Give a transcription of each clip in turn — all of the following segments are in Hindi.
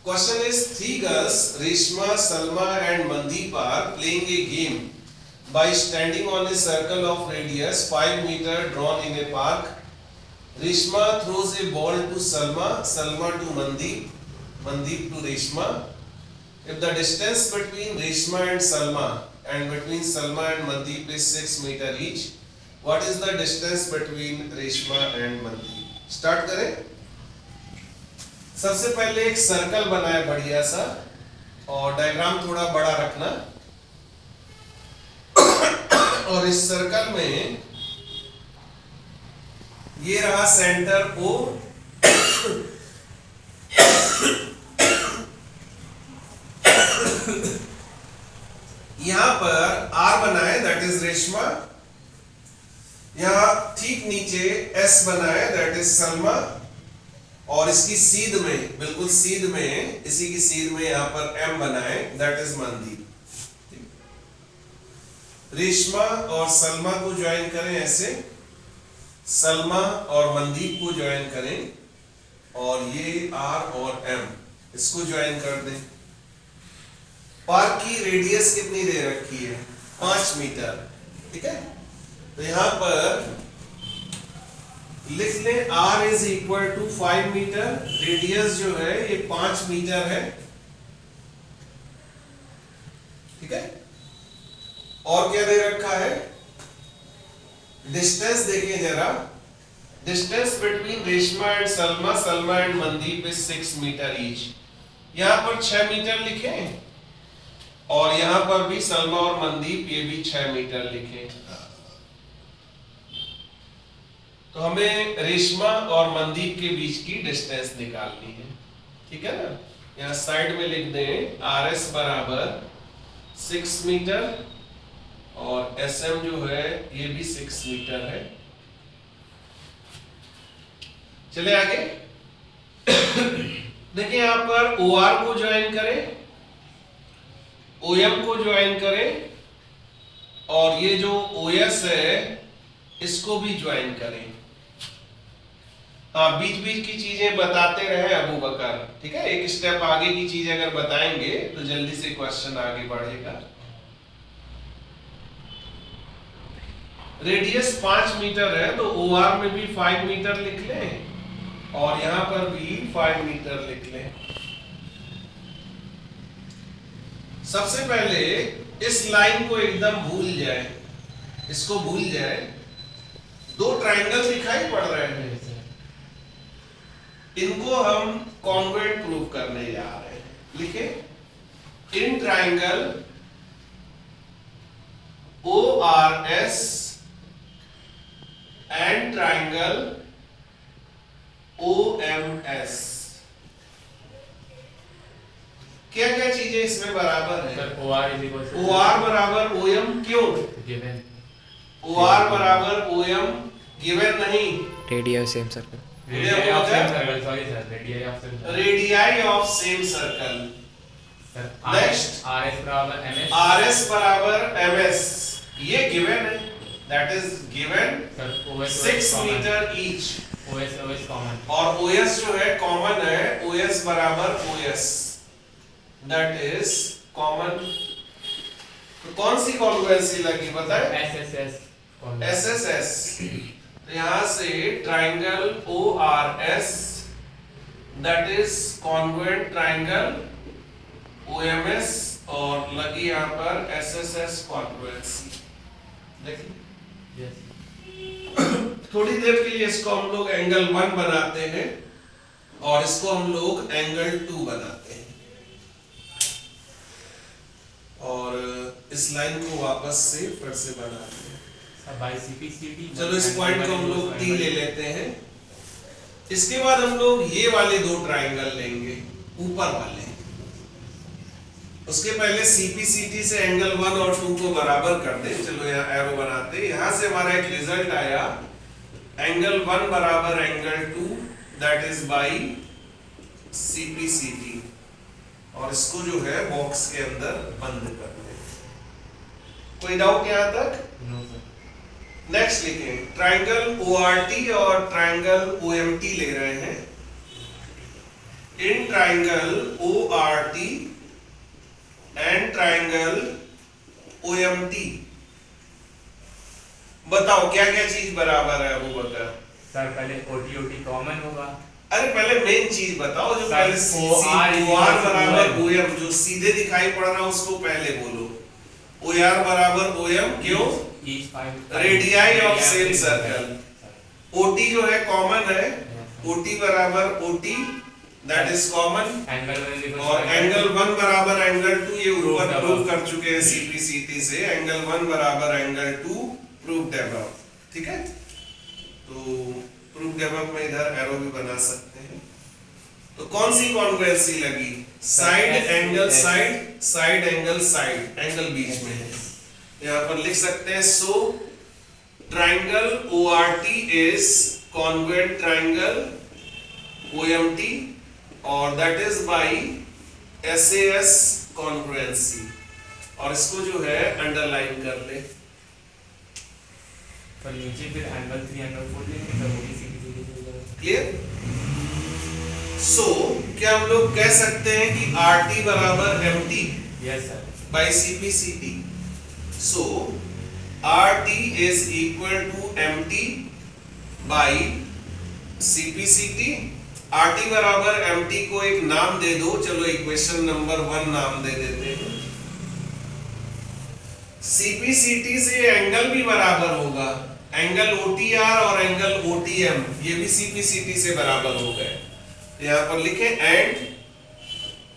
Question is, three girls, Reshma, Salma and Mandeep are playing a game by standing on a circle of radius 5 meter drawn in a park. Reshma throws a ball to Salma, Salma to Mandeep, Mandeep to Reshma. If the distance between Reshma and Salma and between Salma and Mandeep is 6 meter each, what is the distance between Reshma and Mandeep? Start करें. सबसे पहले एक सर्कल बनाए बढ़िया सा और डायग्राम थोड़ा बड़ा रखना और इस सर्कल में ये रहा सेंटर O. यहां पर R बनाए दैट इज रेशमा, यहां ठीक नीचे S बनाए दैट इज सलमा और इसकी सीध में, बिल्कुल सीध में, इसी की सीध में यहां पर M बनाए दैट इज मनदीप. रेशमा और सलमा को ज्वाइन करें ऐसे, सलमा और मनदीप को ज्वाइन करें और ये R और M इसको ज्वाइन कर दें. पार्क की रेडियस कितनी दे रखी है? 5 मीटर. ठीक है, तो यहां पर लिख लें R is equal to 5 metre. Radius जो है ये 5 मीटर है. ठीक है, और क्या दे रखा है? डिस्टेंस देखिए जरा. Distance between Reshma and Salma, Salma and Mandeep is 6 metre each. यहां पर 6 मीटर लिखें और यहां पर भी सलमा और मनदीप ये भी 6 मीटर लिखें. तो हमें रेशमा और मनदीप के बीच की डिस्टेंस निकालनी है. ठीक है ना, यहां साइड में लिख दें RS बराबर 6 मीटर और SM जो है ये भी 6 मीटर है. चले आगे. देखिए यहां पर OR को ज्वाइन करें, OM को ज्वाइन करें और ये जो OS है इसको भी ज्वाइन करें. हाँ, बीच बीच की चीजें बताते रहे अबू बकर. ठीक है, एक स्टेप आगे की चीज अगर बताएंगे तो जल्दी से क्वेश्चन आगे बढ़ेगा. रेडियस 5 मीटर है तो OR में भी 5 मीटर लिख लें और यहां पर भी 5 मीटर लिख लें. सबसे पहले इस लाइन को एकदम भूल जाए, इसको भूल जाए. दो ट्रायंगल दिखाई पड़ रहे हैं, इनको हम कॉन्वेंट प्रूव करने जा रहे हैं. लिखे in triangle ORS and triangle OMS. क्या क्या चीजें इसमें बराबर है? OR बराबर OM. क्यों? गिवन. OR बराबर OM गिवन नहीं. Radius same circle. Radii of same circle. Next RS बराबर MS. ये गिवन है, that is given 6 metre each. और OS जो है कॉमन है, OS बराबर OS दैट इज कॉमन. तो कौन सी कॉन्ग्रुएंसी लगी बताएं? SSS. तो यहां से triangle ORS that is congruent triangle OMS और लगी यहां पर SSS कॉन्ग्रुएंसी. देखिए थोड़ी देर के लिए इसको हम लोग एंगल 1 बनाते हैं और इसको हम लोग एंगल 2 बनाते हैं और इस लाइन को वापस से फिर से बनाते हैं. चलो इस पॉइंट को हम लोग T ले लेते हैं. इसके बाद हम लोग ये वाले दो ट्राइंगल लेंगे ऊपर वाले. उसके पहले CPCT से एंगल 1 और 2 को बराबर कर दे. चलो यहाँ एरो बनाते हैं. यहाँ से हमारा एक रिजल्ट आया एंगल 1 बराबर angle 2 that is by CPCT और इसको जो है बॉक्स के अंदर बंद कर दे. कोई डाउट यहाँ तक? No sir. नेक्स्ट लिखें ट्राइंगल ORT और ट्राइंगल OMT ले रहे हैं. In triangle ORT and triangle OMT। बताओ क्या क्या चीज बराबर है अबू बकर? सर पहले OT कॉमन होगा। अरे पहले मेन चीज बताओ जो पहले OR बराबर OM, जो सीधे दिखाई पड़ रहा है उसको पहले बोलो। OR बराबर OM क्यों? Radii of same circle. OT जो है कॉमन है, OT बराबर OT दैट इज कॉमन, और एंगल 1 बराबर एंगल 2 ये ऊपर प्रूव कर चुके हैं CPCT से। एंगल 1 बराबर एंगल 2 प्रूव्ड अबव। ठीक है, तो प्रूव्ड अबव में इधर एरो भी बना सकते हैं। तो कौन सी कॉन्ग्रुएंसी लगी? Side angle side, side angle side, angle बीच में है। यहां पर लिख सकते हैं so triangle ORT is congruent triangle OMT और that is by SAS congruency. और इसको जो है अंडरलाइन कर ले। पर नीचे फिर एंगल 3 एंगल 4 लेंगे तब वो भी CPCT। क्लियर? सो क्या हम लोग कह सकते हैं कि RT बराबर MT? Yes sir, by CPCT। So RT is equal to MT by CPCT। RT बराबर MT को एक नाम दे दो, चलो इक्वेशन नंबर 1 नाम दे देते हैं। CPCT से एंगल भी बराबर होगा, एंगल OTR और एंगल OTM ये भी CPCT से बराबर हो गए। यहां पर लिखे and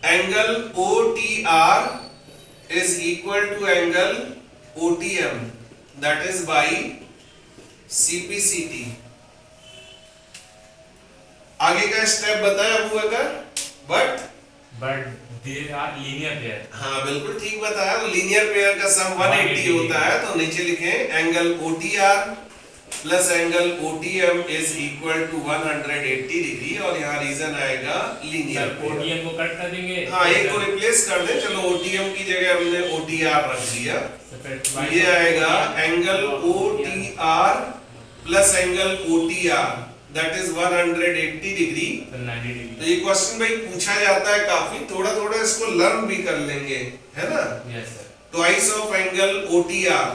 angle OTR is equal to angle OTM that is by CPCT। आगे का स्टेप बताया Abu Bakar? But they are linear pair. हाँ बिल्कुल ठीक बताया। लीनियर पेयर का सम 180 होता है, तो नीचे लिखें angle OTR plus angle OTM is equal to 180 degree और यहाँ रीजन आएगा लीनियर। OTM को कट कर देंगे। हाँ एक को रिप्लेस कर दें, चलो OTM की जगह हमने OTR रख दिया। तो ये आएगा angle OTR plus angle OTR that is 180 degree. तो ये क्वेश्चन भाई पूछा जाता है काफी, थोड़ा थोड़ा इसको लर्न भी कर लेंगे, है ना? Yes sir. Twice of angle OTR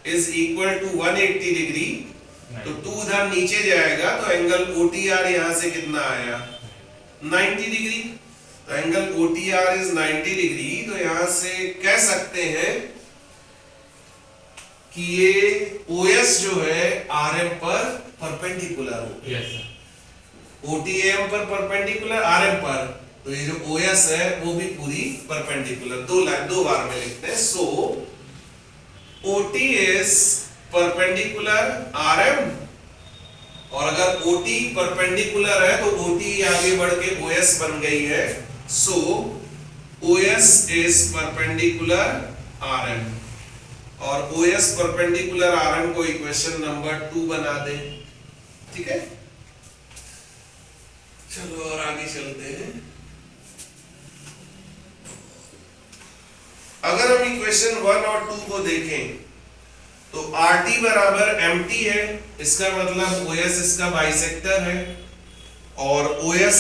is equal to 180 degree, तो 2 इधर नीचे जाएगा तो एंगल OTR यहां से कितना आया? 90 डिग्री। तो एंगल OTR इज 90 डिग्री, तो यहां से कह सकते हैं कि ये OS जो है RM पर परपेंडिकुलर हो। Yes sir. OTM पर परपेंडिकुलर, RM पर, तो ये जो OS है वो भी पूरी परपेंडिकुलर। दो बार में लिखते हैं। सो OT इज परपेंडिकुलर RM, और अगर OT परपेंडिकुलर है तो OT आगे बढ़ के OS बन गई है। सो OS इज परपेंडिकुलर RM, और OS परपेंडिकुलर RM को इक्वेशन नंबर 2 बना दे। ठीक है, चलो और आगे चलते हैं। अगर हम इक्वेशन 1 और 2 को देखें तो RT बराबर MT है, इसका मतलब OS इसका बाइसेक्टर है और OS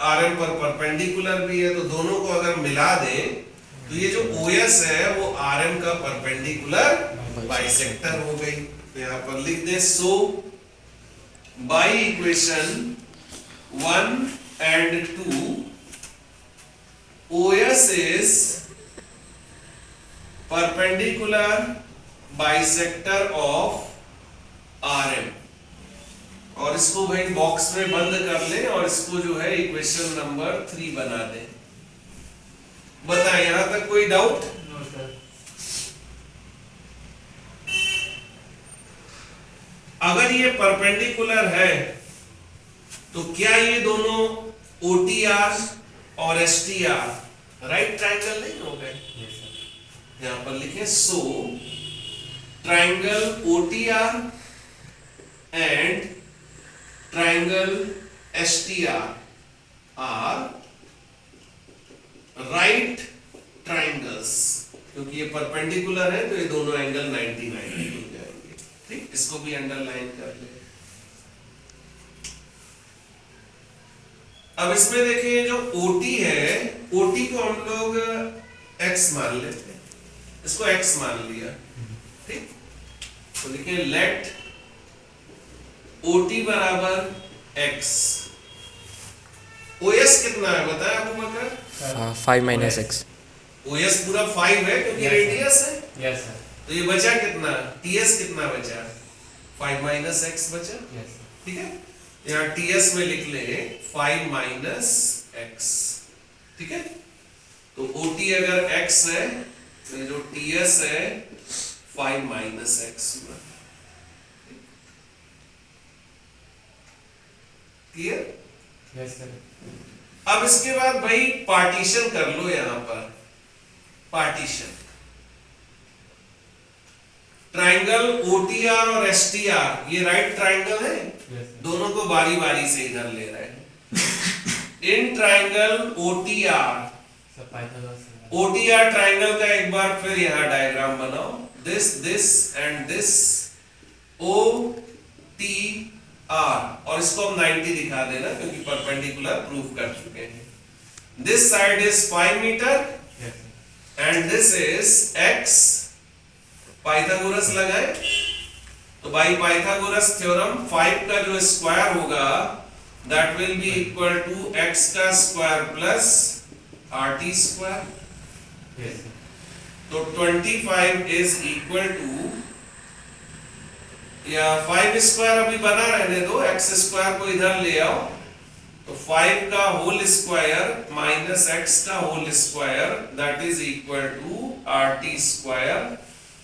RM पर परपेंडिकुलर भी है, तो दोनों को अगर मिला दें तो ये जो OS है वो RM का परपेंडिकुलर बाइसेक्टर हो गई। तो यहां पर लिख दें सो by equation 1 and 2 OS is perpendicular bisector of RM। और इसको भाई बॉक्स में बंद कर ले और इसको जो है इक्वेशन नंबर 3 बना दे। बताएं यहां तक कोई डाउट? No sir. अगर ये परपेंडिकुलर है तो क्या ये दोनों OTR और STR राइट ट्राइंगल नहीं हो गए? Yes sir. यहां पर लिखे so triangle OTR and triangle STR are right triangles, क्योंकि ये परपेंडिकुलर है तो ये दोनों एंगल 90 90 हो जाएंगे। ठीक, इसको भी अंडरलाइन कर ले। अब इसमें देखिए जो OT है, OT को हम लोग x मान लेते हैं, इसको x मान लिया, ठीक। तो लिखिए लेट OT बराबर x। OS कितना है बताया अबू बकर? 5 माइनस x। OS पूरा 5 है क्योंकि रेडियस है। Yes sir. तो ये बचा कितना? TS कितना बचा? 5 माइनस x बचा, यस ठीक है। यहाँ TS में लिख ले 5 माइनस x, ठीक है। तो OT अगर x है तो जो TS है 5 माइनस x हुआ, क्लियर? Yes sir. अब इसके बाद भाई पार्टीशन कर लो, यहां पर पार्टीशन ट्राइंगल OTR और STR, ये राइट ट्राइंगल है, दोनों को बारी बारी से इधर ले रहे हैं। इन ट्राइंगल OTR ट्राइंगल का एक बार फिर यहां डायग्राम बनाओ, दिस एंड दिस OTR, और इसको हम 90 दिखा देना क्योंकि परपेंडिकुलर प्रूव कर चुके हैं। This side is 5 metre and this is x। Pythagoras लगाए तो बाई पाइथागोरस थ्योरम 5 का जो स्क्वायर होगा that will be equal to x का स्क्वायर प्लस RT स्क्वायर। तो 25 इज इक्वल टू, या 5 स्क्वायर अभी बना रहने दो, x स्क्वायर को इधर ले आओ, तो 5 का होल स्क्वायर माइनस x का whole square that is equal to RT square,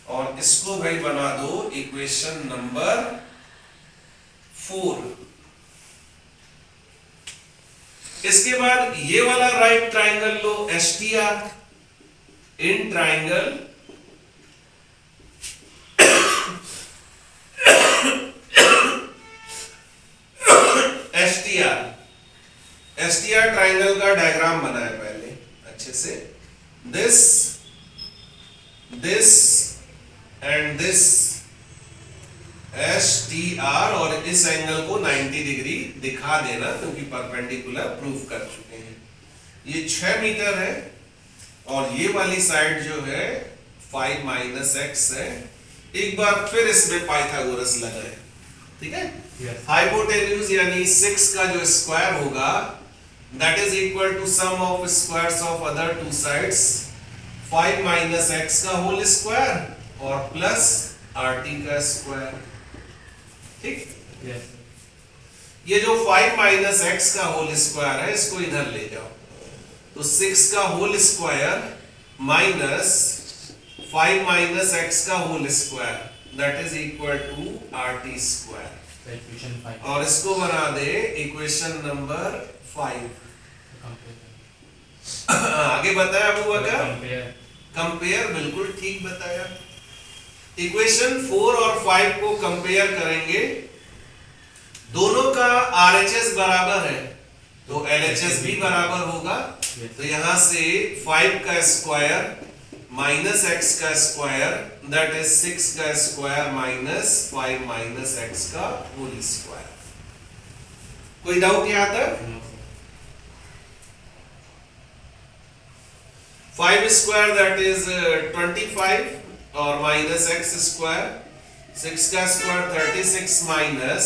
और इसको भाई बना दो इक्वेशन नंबर 4। इसके बाद ये वाला right triangle low STR। In triangle STR triangle का डायग्राम बनाए पहले अच्छे से, दिस एंड दिस STR, और इस एंगल को 90 डिग्री दिखा देना क्योंकि परपेंडिकुलर प्रूव कर चुके हैं। ये 6 मीटर है और ये वाली साइड जो है 5 माइनस x है। एक बार फिर इसमें पाइथागोरस लगाए, ठीक है। हाइपोटेन्यूज यानी 6 का जो स्क्वायर होगा that is equal to sum of squares of other two sides, 5 minus x का होल स्क्वायर और प्लस RT का स्क्वायर, ठीक। ये जो 5 माइनस x का होल स्क्वायर है इसको इधर ले जाओ, तो 6 का whole square minus 5 minus x का whole square that is equal to RT square, और इसको बना दे इक्वेशन नंबर 5। आगे बताया अबू बकर? कंपेयर, बिल्कुल ठीक बताया। इक्वेशन 4 और 5 को कंपेयर करेंगे, दोनों का RHS बराबर है तो LHS भी बराबर होगा। तो यहां से 5 का स्क्वायर माइनस x का स्क्वायर दैट इज 6 का स्क्वायर माइनस 5 माइनस x का होल स्क्वायर। कोई डाउट यहां तक? 5 स्क्वायर दैट इज 25 और माइनस x स्क्वायर, 6 का स्क्वायर 36 माइनस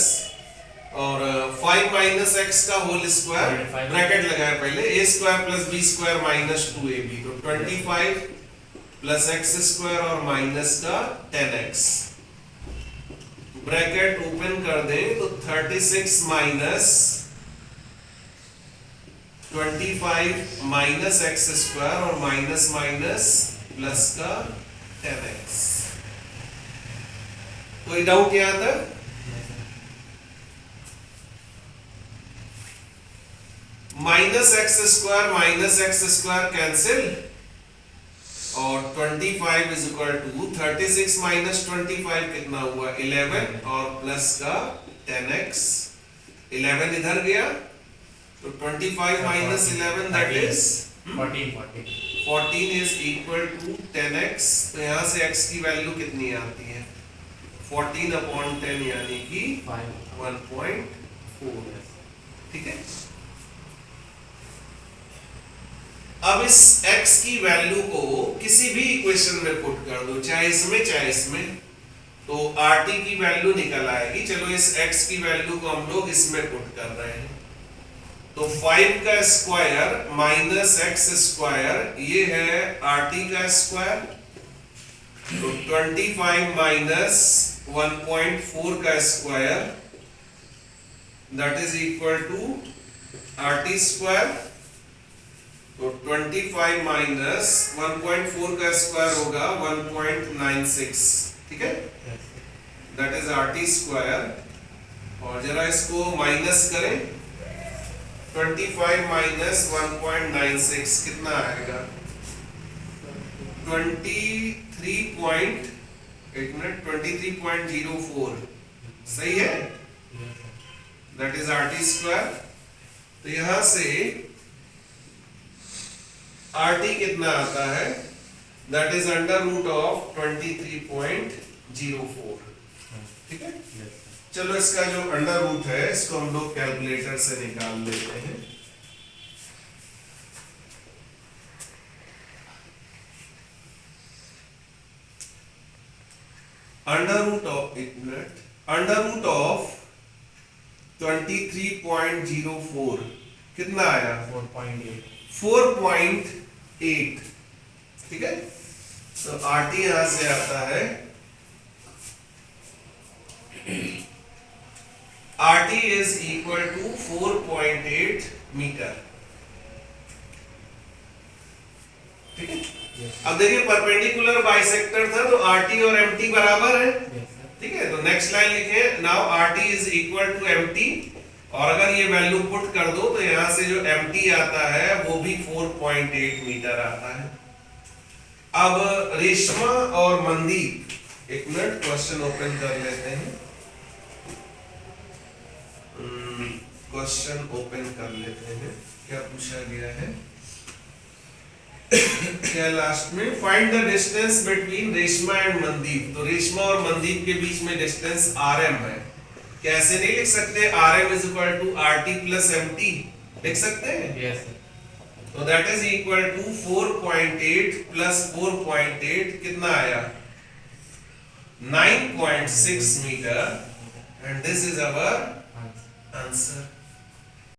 और 5 माइनस x का होल स्क्वायर, ब्रैकेट लगाया पहले, a square plus b square minus 2ab, तो 25 प्लस x स्क्वायर और माइनस का 10x, ब्रैकेट ओपन कर दे तो 36 माइनस 25 माइनस x स्क्वायर और माइनस माइनस प्लस का 10x। कोई डाउट यहां तक? माइनस एक्स स्क्वायर कैंसिल और 25 इज इक्वल टू 36 माइनस 25 कितना हुआ 11 और प्लस का 10x, 11 इधर गया तो 25 minus 11 that is 14 is equal to 10x। तो यहां से x की वैल्यू कितनी आती है 14/10 यानी कि 1.4, ठीक है। अब इस x की वैल्यू को किसी भी इक्वेशन में पुट कर दो, चाहे इसमें, तो RT की वैल्यू निकल आएगी। चलो इस x की वैल्यू को हम लोग इसमें पुट कर रहे हैं, तो 5 का स्क्वायर माइनस x स्क्वायर, ये है RT का स्क्वायर, तो 25 माइनस 1.4 का square, that is equal to RT square. तो 25 माइनस 1.4 का स्क्वायर होगा 1.96, ठीक है, दैट इज RT स्क्वायर। और जरा इसको माइनस करें, 25 माइनस 1.96 कितना आएगा, 23.04, सही है, दैट इज RT स्क्वायर। तो यहां से RT कितना आता है, that is under root of 23.04, ठीक है। चलो इसका जो अंडर रूट है इसको हम लोग कैलकुलेटर से निकाल लेते हैं। अंडर रूट ऑफ 23.04 कितना आया, 4.8, ठीक है। तो RT यहां से आता है, RT is equal to 4.8 metre, ठीक है। अब देखिए परपेंडिकुलर बाइसेक्टर था तो RT और MT बराबर है, ठीक है। तो नेक्स्ट लाइन लिखे, now RT is equal to MT, और अगर ये वैल्यू पुट कर दो तो यहां से जो MT आता है वो भी 4.8 मीटर आता है। अब रेशमा और मनदीप, एक मिनट क्वेश्चन ओपन कर लेते हैं, क्वेश्चन ओपन कर लेते हैं। क्या पूछा गया है, क्या लास्ट में, find the distance between Reshma and Mandeep. तो रेशमा और मनदीप के बीच में डिस्टेंस RM है, कैसे नहीं लिख सकते, RM is equal to RT plus MT लिख सकते हैं, yes, तो that is equal to 4.8 plus 4.8 कितना आया, 9.6 metre, and this is our answer.